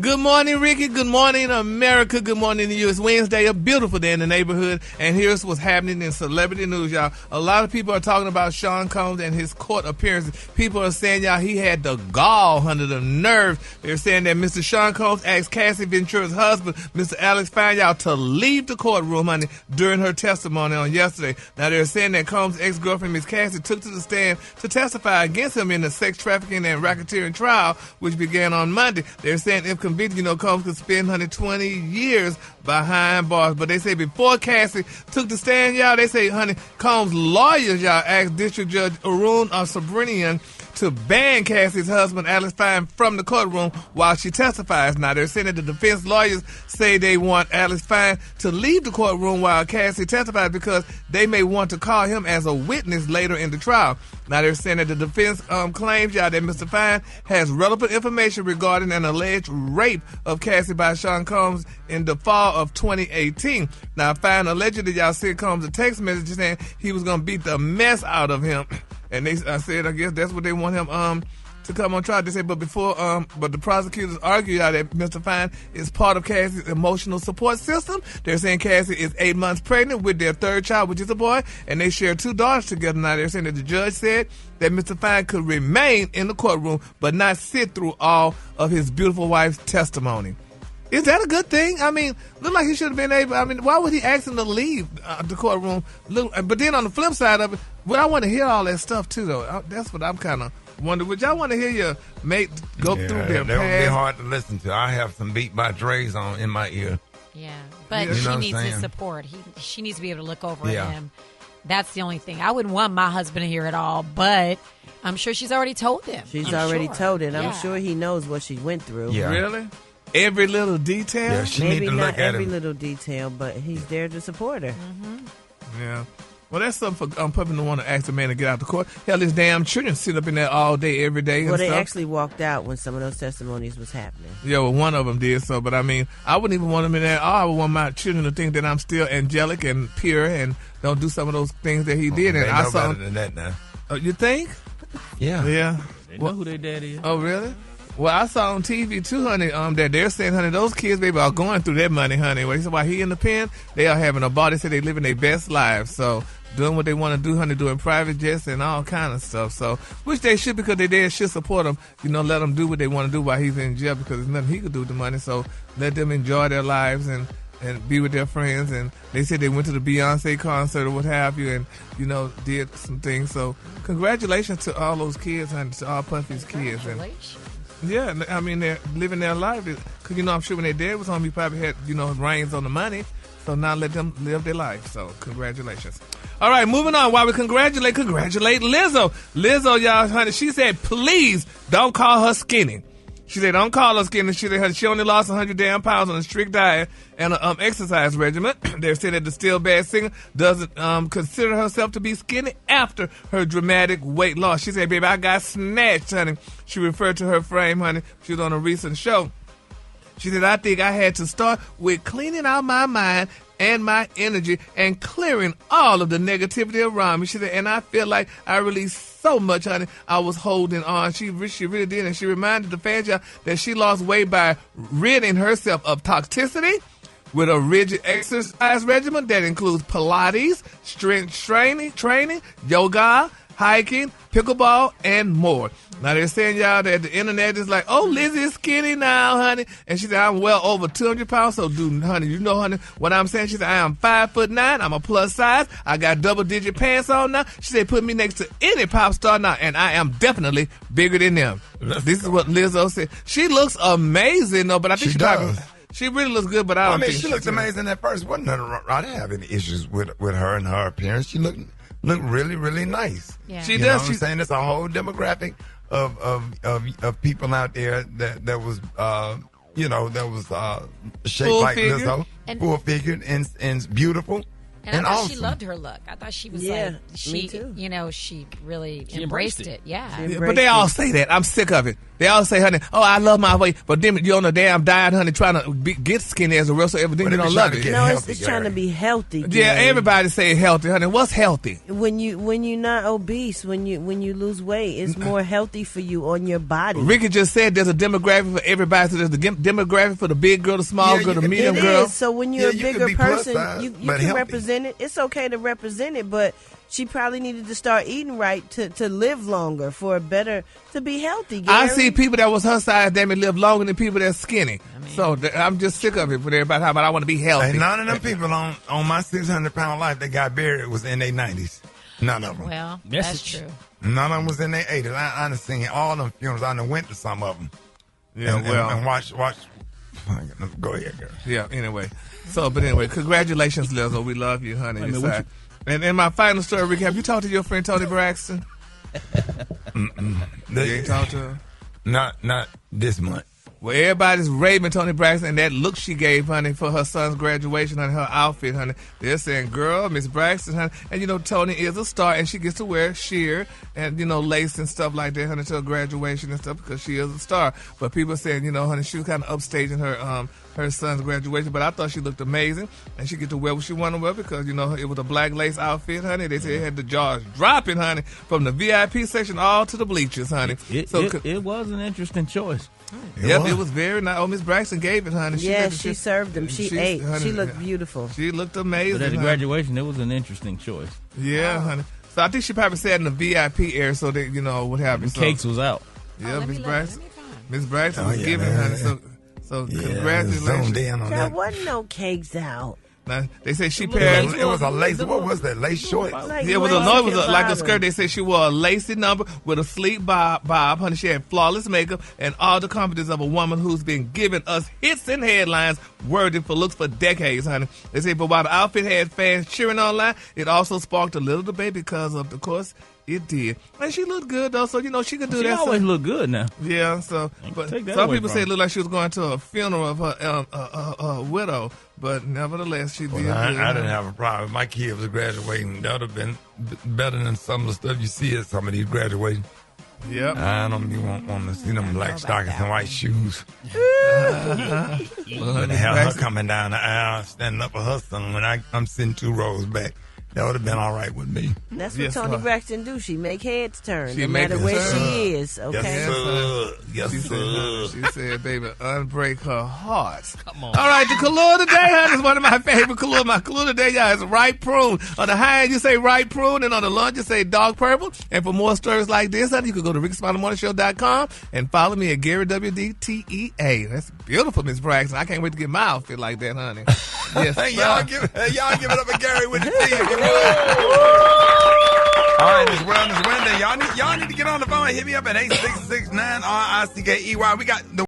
Good morning, Ricky. Good morning, America. Good morning to you. It's Wednesday, a beautiful day in the neighborhood. And here's what's happening in celebrity news, y'all. A lot of people are talking about Sean Combs and his court appearances. People are saying, y'all, he had the gall under the nerve. They're saying that Mr. Sean Combs asked Cassie Ventura's husband, Mr. Alex Fine, y'all, to leave the courtroom, honey, during her testimony on yesterday. Now, they're saying that Combs' ex-girlfriend, Miss Cassie, took to the stand to testify against him in the sex trafficking and racketeering trial, which began on Monday. They're saying if convicted, Combs could spend 120 years behind bars. But they say before Cassie took the stand, y'all, they say, honey, Combs' lawyers, y'all, asked District Judge Arun Sabrinian to ban Cassie's husband, Alex Fine, from the courtroom while she testifies. Now, they're saying that the defense lawyers say they want Alex Fine to leave the courtroom while Cassie testifies because they may want to call him as a witness later in the trial. Now, they're saying that the defense claims, y'all, that Mr. Fine has relevant information regarding an alleged rape of Cassie by Sean Combs in the fall of 2018. Now, Fine allegedly, y'all, sent Combs a text message saying he was going to beat the mess out of him. And I guess that's what they want him to come on trial. They say, but the prosecutors argue that Mr. Fine is part of Cassie's emotional support system. They're saying Cassie is 8 months pregnant with their third child, which is a boy, and they share 2 daughters together. Now, they're saying that the judge said that Mr. Fine could remain in the courtroom, but not sit through all of his beautiful wife's testimony. Is that a good thing? I mean, look like he should have been able. I mean, why would he ask him to leave the courtroom? But then on the flip side of it, well, I want to hear all that stuff too, though. That's what I'm kind of wondering. Would y'all want to hear your mate go through their past? That would be hard to listen to. I have some Beat by Dre's on in my ear. Yeah, but she needs his support. She needs to be able to look over him. That's the only thing. I wouldn't want my husband to hear it all, but I'm sure she's already told him. She's already told it. I'm sure he knows what she went through. Yeah. Really? Every little detail? Yeah, she Maybe need to not look at every him. little detail, but he's there to support her. Mm-hmm. Yeah. Well, that's something for people to want to ask a man to get out the court. Hell, his damn children sit up in there all day, every day. Well, and they stuff. actually walked out when some of those testimonies was happening. Yeah, well, one of them did so. But, I mean, I wouldn't even want them in there. I would want my children to think that I'm still angelic and pure and don't do some of those things that he did. And They I know saw better than that now. You think? Yeah. Yeah. They know who their daddy is. Oh, really? Well, I saw on TV too, honey, that they're saying, honey, those kids, baby, are going through that money, honey. Well, he said, while he in the pen, they are having a ball. They say they living their best lives. So, doing what they want to do, honey, doing private jets and all kind of stuff. So, which they should, because their dad should support them, let them do what they want to do while he's in jail, because there's nothing he could do with the money. So, let them enjoy their lives and be with their friends. And they said they went to the Beyonce concert or what have you and, did some things. So, congratulations to all those kids, honey, to all Puffy's kids. Congratulations. Yeah, I mean, they're living their life. Because, I'm sure when their dad was home, he probably had, reins on the money. So now let them live their life. So congratulations. All right, moving on. While we congratulate Lizzo. Lizzo, y'all, honey, she said, please don't call her skinny. She said, don't call her skinny. She said she only lost 100 damn pounds on a strict diet and an exercise regimen. They said that the Still Bad singer doesn't consider herself to be skinny after her dramatic weight loss. She said, baby, I got snatched, honey. She referred to her frame, honey. She was on a recent show. She said, I think I had to start with cleaning out my mind and my energy and clearing all of the negativity around me. She said, and I feel like I released so much, honey. I was holding on. She really did. And she reminded the fans that she lost weight by ridding herself of toxicity with a rigid exercise regimen that includes Pilates, strength training, yoga, hiking, pickleball, and more. Now, they're saying, y'all, that the internet is like, oh, Lizzie's skinny now, honey. And she said, I'm well over 200 pounds. So, honey, honey, what I'm saying? She said, I am 5'9". I'm a plus size. I got double-digit pants on now. She said, put me next to any pop star now, and I am definitely bigger than them. This is what Lizzo said. She looks amazing, though, but I think she really looks good, but I don't think she looks amazing at first. Wasn't nothing wrong. I didn't have any issues with her and her appearance. She looked really, really nice. Yeah. She does. I'm saying there's a whole demographic of people out there that was shaped like Lizzo, full figured and beautiful. And I thought awesome. she loved her look. I thought she was me too. she really embraced it. Yeah. But they all say that. I'm sick of it. They all say, honey, oh, I love my weight, but then you're on a damn diet, honey, trying to get skinny as a real, so everything you don't love it. No, it's trying to be healthy. Gary. Yeah, everybody say healthy, honey. What's healthy? When you're not obese, when you lose weight, it's more healthy for you on your body. Ricky just said there's a demographic for everybody. So there's the demographic for the big girl, the small girl, the medium girl. So when you're a bigger person, you can represent it. It's okay to represent it, but she probably needed to start eating right to live longer, to be healthy, Gary. I see people that was her size, damn it, live longer than people that's skinny. So I'm just sick of it for everybody. How about I want to be healthy? Hey, none of them people on my 600-pound life that got buried was in their 90s. None of them. Well, that's true. None of them was in their 80s. I done seen all them funerals. I done went to some of them. Yeah, and watch. Go ahead, girl. Yeah, anyway. But anyway, congratulations, Lizzo. We love you, honey. And my final story, Ricky, have you talked to your friend Toni Braxton? You ain't talked to her? Not this month. Well, everybody's raving Toni Braxton and that look she gave, honey, for her son's graduation, honey, her outfit, honey. They're saying, girl, Miss Braxton, honey. And, Toni is a star, and she gets to wear sheer and, lace and stuff like that, honey, to her graduation and stuff because she is a star. But people are saying, honey, she was kind of upstaging her son's graduation. But I thought she looked amazing, and she get to wear what she wanted to wear because, it was a black lace outfit, honey. They said it had the jaws dropping, honey, from the VIP section all to the bleachers, honey. It was an interesting choice. It was very nice. Oh, Miss Braxton gave it, honey. She served them. She ate. Honey, she looked beautiful. She looked amazing. But at the graduation, it was an interesting choice. Yeah, honey. So I think she probably sat in the VIP area so that, what happened. The cakes was out. Yeah, Miss Braxton. Miss Braxton was giving, honey. So congratulations. There wasn't no cakes out. Now, they say she paired. It was a lace. What was that? Lace shorts? It was like a skirt. They said she wore a lacy number with a sleek bob. Honey, she had flawless makeup and all the confidence of a woman who's been giving us hits and headlines worthy for looks for decades, honey. They say, but while the outfit had fans cheering online, it also sparked a little debate because of course, it did. And she looked good, though, so, she could do that. She always look good now. Yeah, so. But some people say it looked like she was going to a funeral of her widow. But nevertheless, she did good. I didn't have a problem. My kid was graduating. That would have been better than some of the stuff you see at some of these graduations. Yep. I don't even want to see them black stockings and white shoes. But to have her coming down the aisle, standing up for her son when I'm sitting 2 rows back. That would have been all right with me. That's what Toni Braxton do. She make heads turn, no matter where she is. Okay. Yes, sir. She said, "Baby, unbreak her heart." Come on. All right, the color today, honey, is one of my favorite colors. My color today, y'all, is ripe prune. On the high end, you say ripe prune, and on the lunch, you say dark purple. And for more stories like this, honey, you can go to RickySmileyMorningShow.com and follow me at Gary WDTEA. That's beautiful, Miss Braxton. I can't wait to get my outfit like that, honey. Yes. Hey, y'all give it up for Gary with the team. All right, it's Wellness Wednesday. Y'all need to get on the phone and hit me up at 866-9RICKEY. We got the